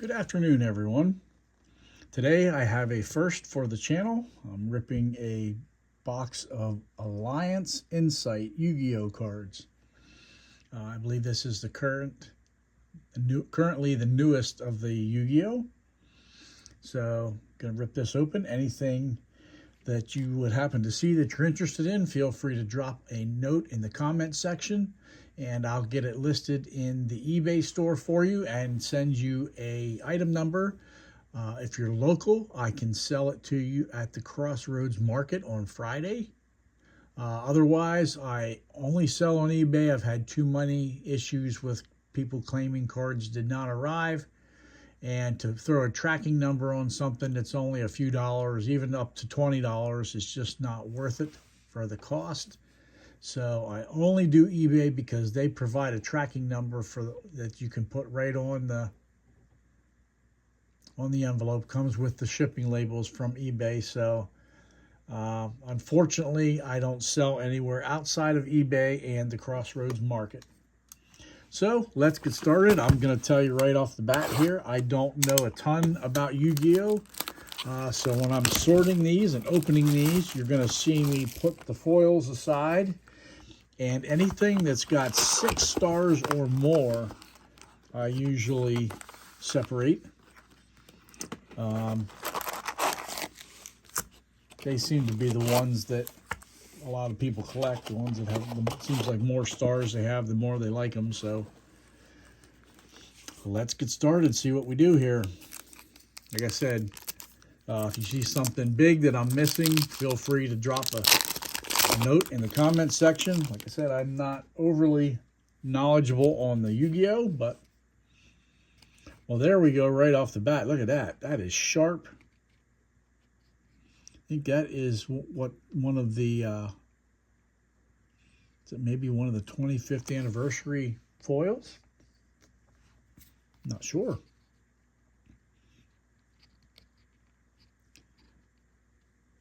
Good afternoon, everyone. Today I have a first for the channel. I'm ripping a box of Alliance Insight Yu-Gi-Oh cards. I believe this is the currently the newest of the Yu-Gi-Oh. So I'm going to rip this open. Anything that you would happen to see that you're interested in, feel free to drop a note in the comment section and I'll get it listed in the eBay store for you and send you a item number. If you're local, I can sell it to you at the Crossroads Market on Friday. Otherwise, I only sell on eBay. I've had too many issues with people claiming cards did not arrive. And to throw a tracking number on something that's only a few dollars, even up to $20, is just not worth it for the cost. So I only do eBay because they provide a tracking number that you can put right on the envelope. Comes with the shipping labels from eBay. So unfortunately, I don't sell anywhere outside of eBay and the Crossroads Market. So let's get started. I'm going to tell you right off the bat here, I don't know a ton about Yu-Gi-Oh! So when I'm sorting these and opening these, you're going to see me put the foils aside. And anything that's got 6 stars or more, I usually separate. They seem to be the ones that a lot of people collect, the ones that have, it seems like more stars they have, the more they like them. So let's get started, see what we do here. Like I said, if you see something big that I'm missing, feel free to drop a note in the comment section. Like I said, I'm not overly knowledgeable on the Yu-Gi-Oh, but well, there we go right off the bat. Look at that. That is sharp. I think that is what one of the is it maybe one of the 25th anniversary foils? Not sure.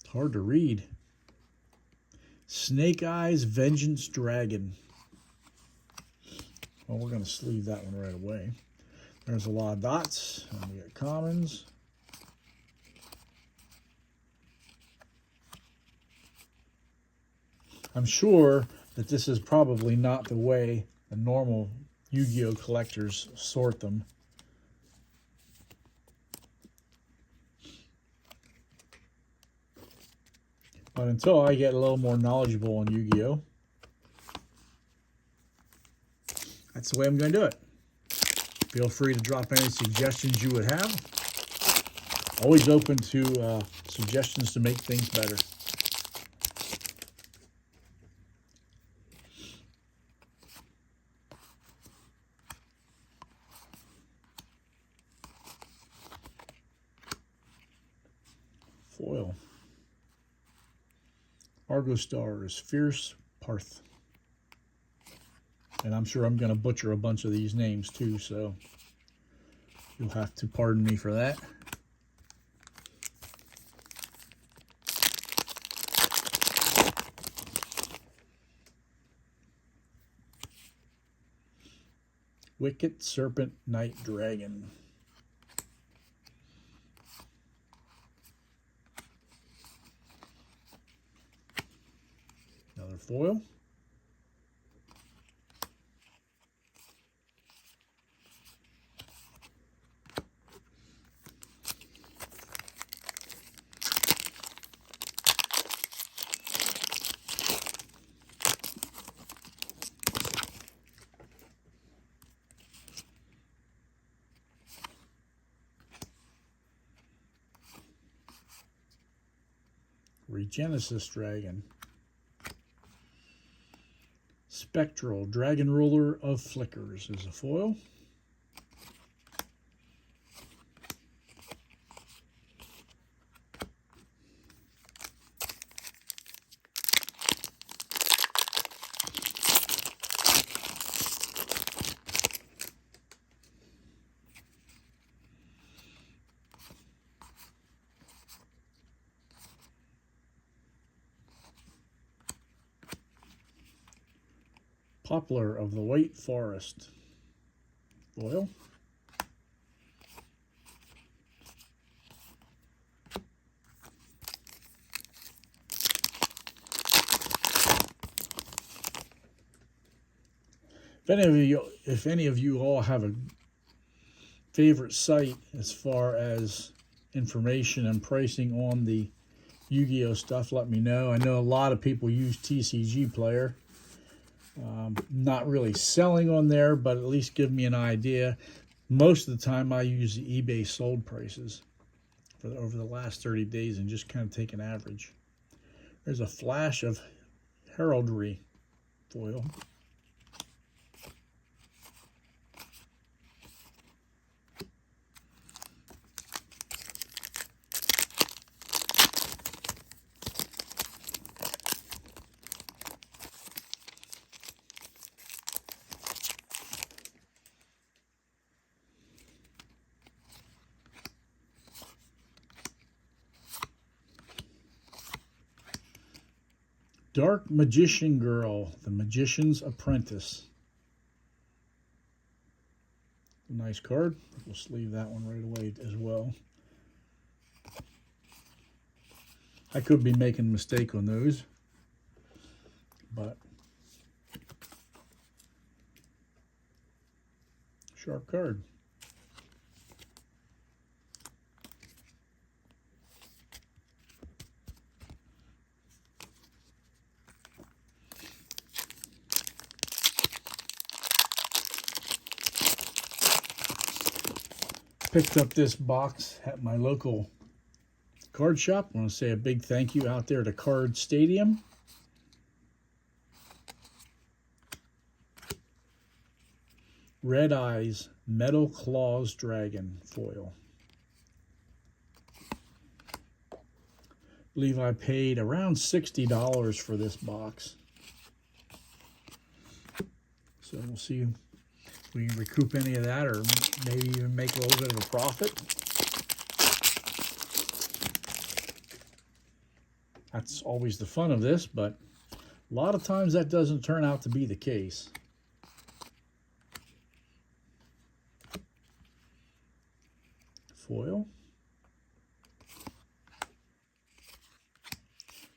It's hard to read. Snake Eyes Vengeance Dragon. Well, we're going to sleeve that one right away. There's a lot of dots. And we got commons. I'm sure that this is probably not the way the normal Yu-Gi-Oh collectors sort them. But until I get a little more knowledgeable on Yu-Gi-Oh, that's the way I'm going to do it. Feel free to drop any suggestions you would have. Always open to suggestions to make things better. Foil. Argo Stars, Fierce Parth. And I'm sure I'm going to butcher a bunch of these names too, so you'll have to pardon me for that. Wicked Serpent Night Dragon. Another foil. Regenesis Dragon. Spectral Dragon Ruler of Flickers is a foil. Poplar of the White Forest foil. if any of you all have a favorite site as far as information and pricing on the Yu-Gi-Oh stuff, let me know. I know a lot of people use TCG Player. Not really selling on there, but at least give me an idea. Most of the time I use the eBay sold prices for over the last 30 days and just kind of take an average. There's a flash of heraldry foil. Dark Magician Girl, the Magician's Apprentice. Nice card. We'll sleeve that one right away as well. I could be making a mistake on those, but sharp card. Picked up this box at my local card shop. I want to say a big thank you out there to Card Stadium. Red Eyes Metal Claws Dragon foil. I believe I paid around $60 for this box. So we'll see if we can recoup any of that, or maybe even make a little bit of a profit. That's always the fun of this, but a lot of times that doesn't turn out to be the case. Foil.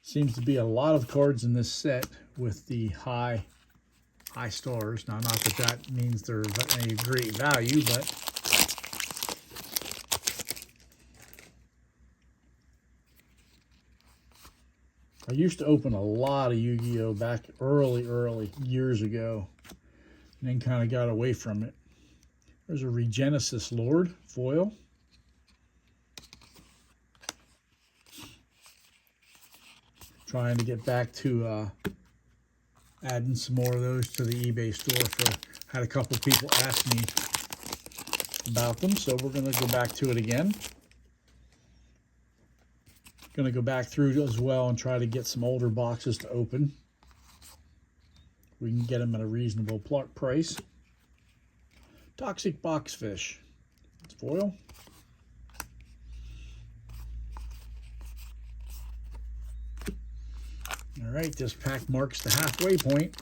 Seems to be a lot of cards in this set with the high stars. Now, not that that means they're any great value, but I used to open a lot of Yu-Gi-Oh back early years ago, and then kind of got away from it. There's a Regenesis Lord foil. Trying to get back to adding some more of those to the eBay store. Had a couple people ask me about them, so we're going to go back to it again. Going to go back through as well and try to get some older boxes to open. We can get them at a reasonable price. Toxic Boxfish. It's foil. All right, this pack marks the halfway point.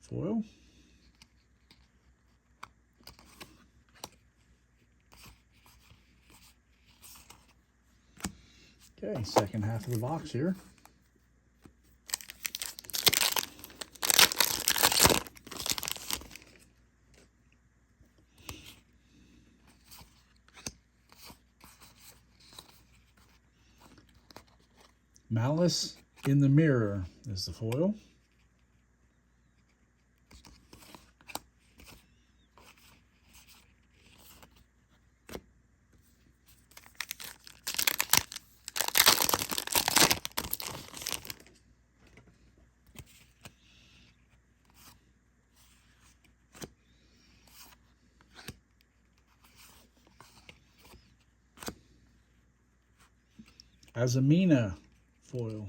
Foil. Okay, second half of the box here. Malice in the Mirror is the foil. Azamina foil.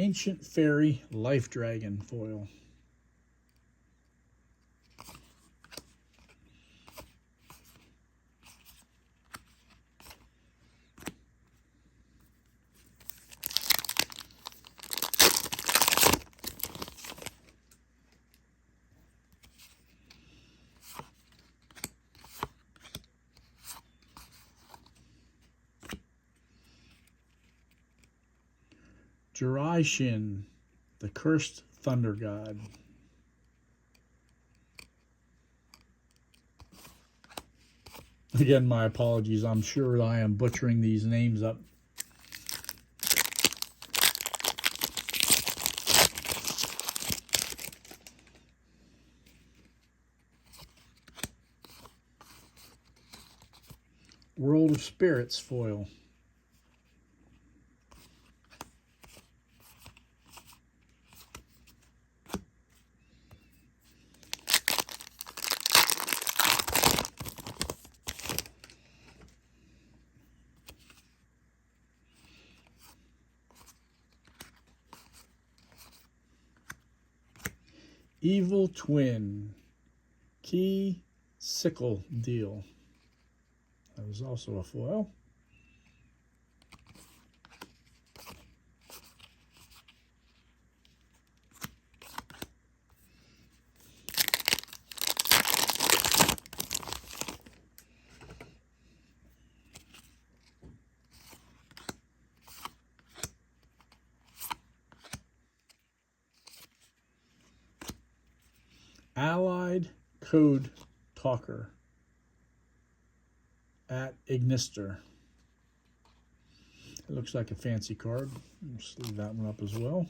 Ancient Fairy Life Dragon foil. Shin, the Cursed Thunder God. Again, my apologies. I'm sure I am butchering these names up. World of Spirits foil. Evil Twin, Key Sickle Deal. That was also a foil. Allied Code Talker at Ignister. It looks like a fancy card. Let's leave that one up as well.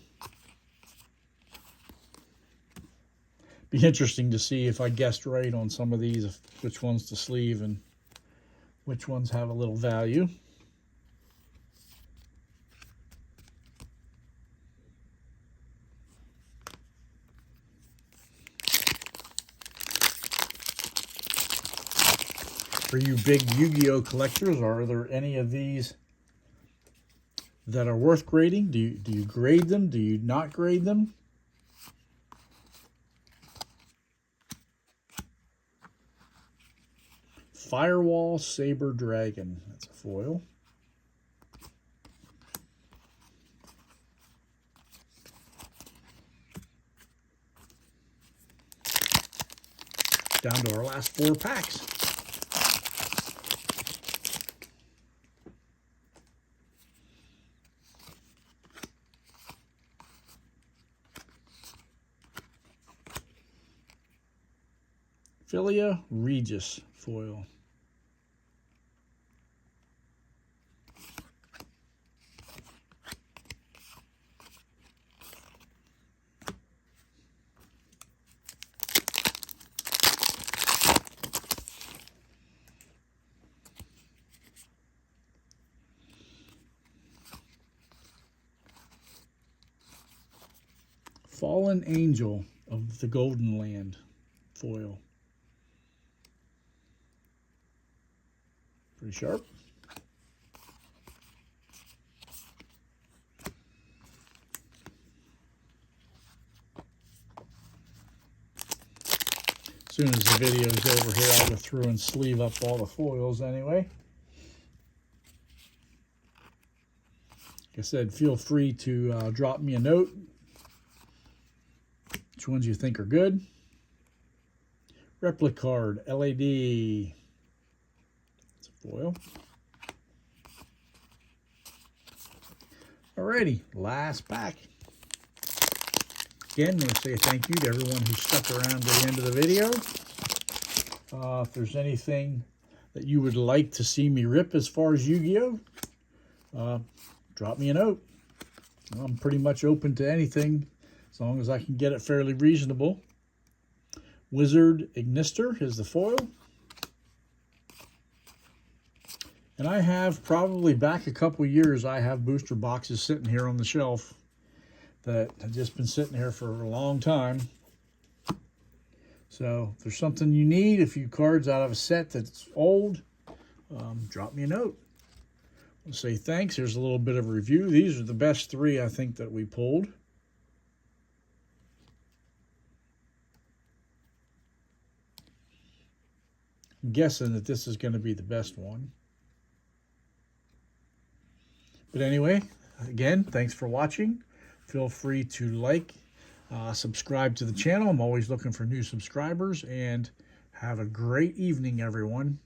Be interesting to see if I guessed right on some of these, which ones to sleeve and which ones have a little value. For you big Yu-Gi-Oh collectors, are there any of these that are worth grading? Do you grade them? Do you not grade them? Firewall Saber Dragon. That's a foil. Down to our last 4 packs. Philia Regis foil. Fallen Angel of the Golden Land foil. Pretty sharp. As soon as the video is over here, I'll go through and sleeve up all the foils anyway. Like I said, feel free to drop me a note. Which ones you think are good. Replicard LAD. It's a foil. Alrighty, last pack. Again, I want to say thank you to everyone who stuck around to the end of the video. If there's anything that you would like to see me rip as far as Yu-Gi-Oh, drop me a note. I'm pretty much open to anything as long as I can get it fairly reasonable. Wizard Ignister is the foil. And I have probably back a couple years, I have booster boxes sitting here on the shelf that have just been sitting here for a long time. So if there's something you need, a few cards out of a set that's old, drop me a note. I'll say thanks. Here's a little bit of a review. These are the best 3 I think that we pulled. I'm guessing that this is going to be the best one. But anyway, again, thanks for watching. Feel free to like, subscribe to the channel. I'm always looking for new subscribers, and have a great evening, everyone.